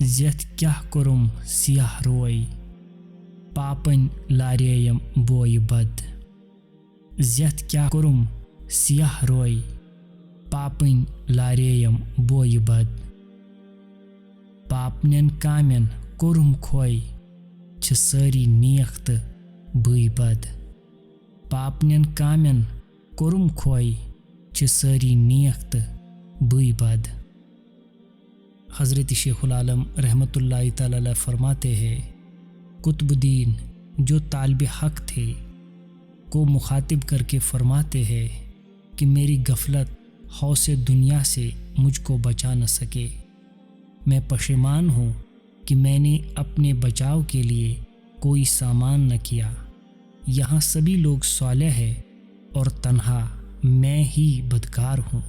ज़ियत क्या कुरुम सियाह रोई, पापन लारेयम बोय बद। ज़ियत क्या कुरुम सियाह रोई, पापन लारेयम बोय बद। पापनन कामन कुरुम खोय, छ सारी नेक तो बय बद। पापनन कामन कुरुम खोय, छ सारी नेक तो बय बद। हज़रत शेखुल आलम रहमतुल्लाहि तआला अलैह फरमाते हैं, कुतुबुद्दीन जो तालिब हक थे को मुखातिब करके फरमाते हैं कि मेरी गफलत हौसे दुनिया से मुझको बचा न सके। मैं पशेमान हूँ कि मैंने अपने बचाव के लिए कोई सामान न किया। यहाँ सभी लोग सालेह हैं और तन्हा मैं ही बदकार हूँ।